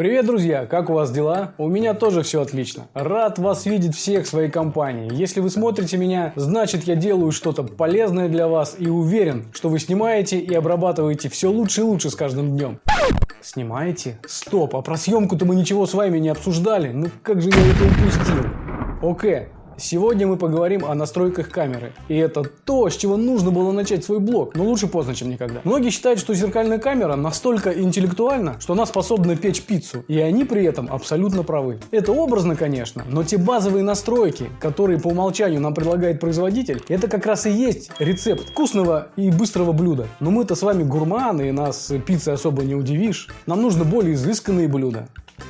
Привет, друзья! Как у вас дела? У меня тоже все отлично. Рад вас видеть всех в своей компании. Если вы смотрите меня, значит я делаю что-то полезное для вас и уверен, что вы снимаете и обрабатываете все лучше и лучше с каждым днем. Снимаете? Стоп, а про съемку-то мы ничего с вами не обсуждали. Ну как же я это упустил? Окей. Сегодня мы поговорим о настройках камеры. И это то, с чего нужно было начать свой блог. Но лучше поздно, чем никогда. Многие считают, что зеркальная камера настолько интеллектуальна, что она способна печь пиццу. И они при этом абсолютно правы. Это образно, конечно, но те базовые настройки, которые по умолчанию нам предлагает производитель, это как раз и есть рецепт вкусного и быстрого блюда. Но мы-то с вами гурманы, и нас пиццей особо не удивишь. Нам нужны более изысканные блюда.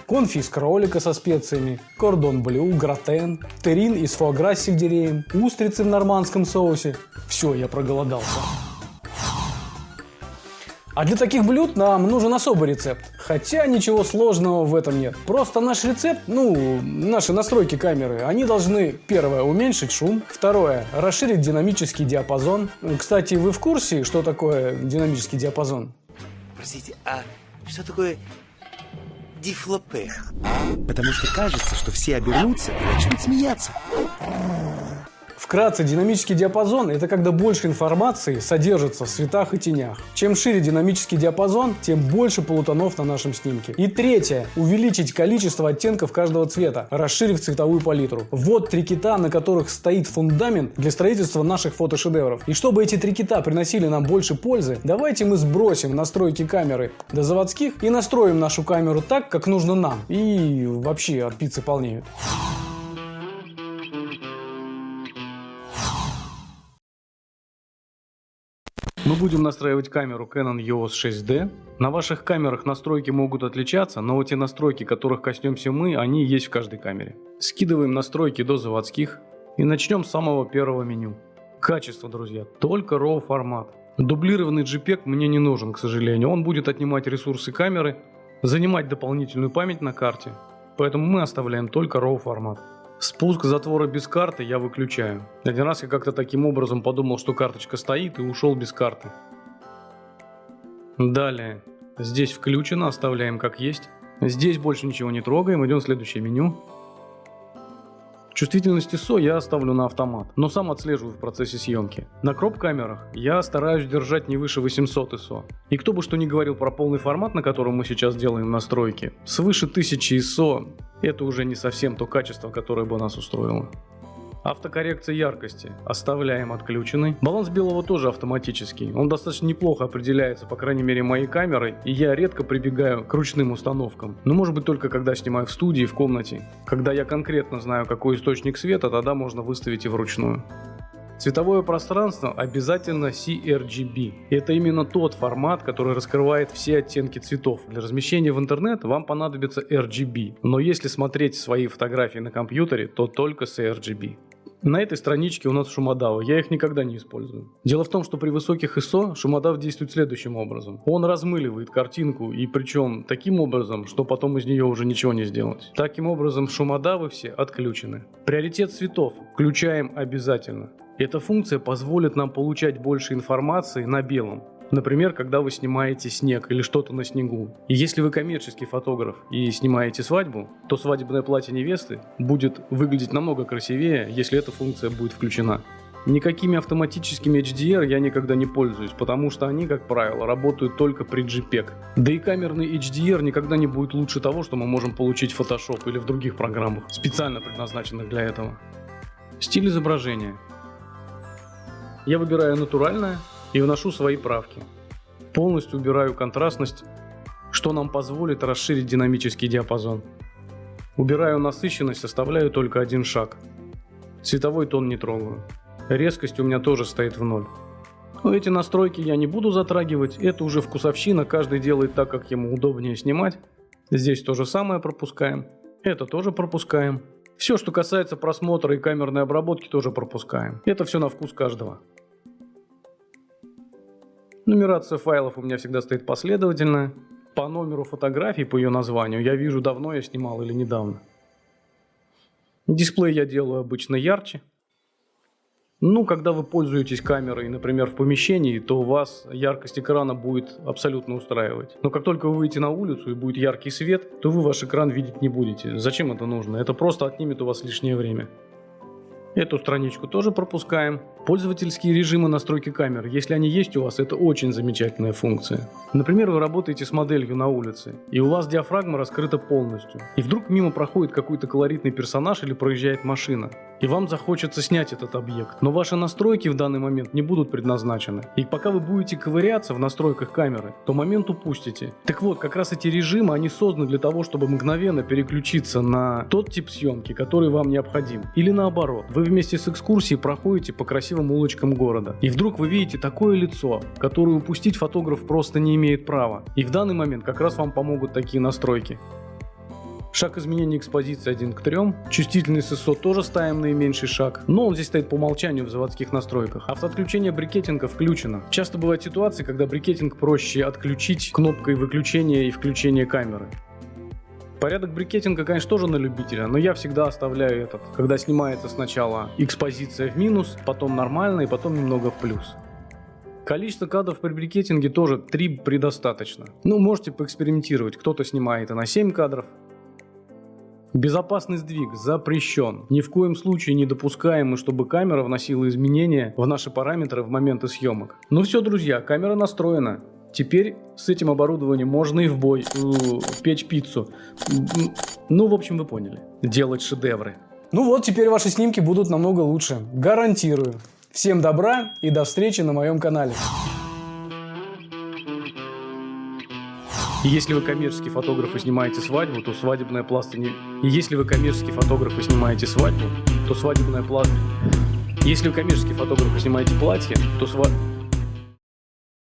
Конфи из кролика со специями, кордон блю, гратен, террин из фуагра с сельдереем, устрицы в нормандском соусе. Все, я проголодался. А для таких блюд нам нужен особый рецепт. Хотя ничего сложного в этом нет. Просто наш рецепт, наши настройки камеры, они должны, первое, уменьшить шум, второе, расширить динамический диапазон. Кстати, вы в курсе, что такое динамический диапазон? Простите, а что такое дефлопе? Потому что кажется, что все обернутся и начнут смеяться. Вкратце, динамический диапазон – это когда больше информации содержится в цветах и тенях. Чем шире динамический диапазон, тем больше полутонов на нашем снимке. И третье – увеличить количество оттенков каждого цвета, расширив цветовую палитру. Вот три кита, на которых стоит фундамент для строительства наших фотошедевров. И чтобы эти три кита приносили нам больше пользы, давайте мы сбросим настройки камеры до заводских и настроим нашу камеру так, как нужно нам. И вообще от пиццы полнеют. Мы будем настраивать камеру Canon EOS 6D. На ваших камерах настройки могут отличаться, но вот те настройки, которых коснемся мы, они есть в каждой камере. Скидываем настройки до заводских и начнем с самого первого меню. Качество, друзья, только RAW формат. Дублированный JPEG мне не нужен, к сожалению. Он будет отнимать ресурсы камеры, занимать дополнительную память на карте. Поэтому мы оставляем только RAW формат. Спуск затвора без карты я выключаю. Один раз я как-то таким образом подумал, что карточка стоит, и ушел без карты. Далее. Здесь включено, оставляем как есть. Здесь больше ничего не трогаем, идем в следующее меню. Чувствительность ISO я оставлю на автомат, но сам отслеживаю в процессе съемки. На кроп-камерах я стараюсь держать не выше 800 ISO. И кто бы что ни говорил про полный формат, на котором мы сейчас делаем настройки, свыше 1000 ISO это уже не совсем то качество, которое бы нас устроило. Автокоррекция яркости оставляем отключенной. Баланс белого тоже автоматический. Он достаточно неплохо определяется, по крайней мере моей камерой, и я редко прибегаю к ручным установкам. Но может быть только когда снимаю в студии, в комнате. Когда я конкретно знаю, какой источник света, тогда можно выставить и вручную. Цветовое пространство обязательно sRGB. Это именно тот формат, который раскрывает все оттенки цветов. Для размещения в интернет вам понадобится RGB. Но если смотреть свои фотографии на компьютере, то только sRGB. На этой страничке у нас шумодавы, я их никогда не использую. Дело в том, что при высоких ISO шумодав действует следующим образом. Он размыливает картинку, и причем таким образом, что потом из нее уже ничего не сделать. Таким образом шумодавы все отключены. Приоритет цветов включаем обязательно. Эта функция позволит нам получать больше информации на белом. Например, когда вы снимаете снег или что-то на снегу. И если вы коммерческий фотограф и снимаете свадьбу, то свадебное платье невесты будет выглядеть намного красивее, если эта функция будет включена. Никакими автоматическими HDR я никогда не пользуюсь, потому что они, как правило, работают только при JPEG. Да и камерный HDR никогда не будет лучше того, что мы можем получить в Photoshop или в других программах, специально предназначенных для этого. Стиль изображения. Я выбираю натуральное и вношу свои правки. Полностью убираю контрастность, что нам позволит расширить динамический диапазон. Убираю насыщенность, оставляю только один шаг. Цветовой тон не трогаю. Резкость у меня тоже стоит в 0. Но эти настройки я не буду затрагивать, это уже вкусовщина, каждый делает так, как ему удобнее снимать. Здесь то же самое пропускаем, это тоже пропускаем. Все, что касается просмотра и камерной обработки, тоже пропускаем. Это все на вкус каждого. Нумерация файлов у меня всегда стоит последовательно. По номеру фотографий, по ее названию, я вижу, давно я снимал или недавно. Дисплей я делаю обычно ярче. Ну, когда вы пользуетесь камерой, например, в помещении, то у вас яркость экрана будет абсолютно устраивать. Но как только вы выйдете на улицу и будет яркий свет, то вы ваш экран видеть не будете. Зачем это нужно? Это просто отнимет у вас лишнее время. Эту страничку тоже пропускаем. Пользовательские режимы настройки камер. Если они есть у вас, это очень замечательная функция. Например, вы работаете с моделью на улице, и у вас диафрагма раскрыта полностью. И вдруг мимо проходит какой-то колоритный персонаж или проезжает машина. И вам захочется снять этот объект. Но ваши настройки в данный момент не будут предназначены. И пока вы будете ковыряться в настройках камеры, то момент упустите. Так вот, как раз эти режимы, они созданы для того, чтобы мгновенно переключиться на тот тип съемки, который вам необходим. Или наоборот, вы вместе с экскурсией проходите по красивым улочкам города. И вдруг вы видите такое лицо, которое упустить фотограф просто не имеет права. И в данный момент как раз вам помогут такие настройки. Шаг изменения экспозиции 1:3. Чувствительность ISO тоже ставим наименьший шаг, но он здесь стоит по умолчанию в заводских настройках. Автоотключение брикетинга включено. Часто бывают ситуации, когда брикетинг проще отключить кнопкой выключения и включения камеры. Порядок брикетинга, конечно, тоже на любителя, но я всегда оставляю этот, когда снимается сначала экспозиция в минус, потом нормально и потом немного в плюс. Количество кадров при брикетинге тоже 3 предостаточно. Ну, можете поэкспериментировать, кто-то снимает и на 7 кадров. Безопасный сдвиг запрещен. Ни в коем случае не допускаем, чтобы камера вносила изменения в наши параметры в моменты съемок. Ну все, друзья, камера настроена. Теперь с этим оборудованием можно и в бой, печь пиццу. Ну, в общем, вы поняли. Делать шедевры. Ну вот, теперь ваши снимки будут намного лучше. Гарантирую. Всем добра и до встречи на моем канале. И если вы коммерческий фотограф и снимаете свадьбу, то свадебная платье не... И если вы коммерческий фотограф и снимаете свадьбу, то свадебное платье... Если вы коммерческий фотограф и снимаете платье, то свадьба...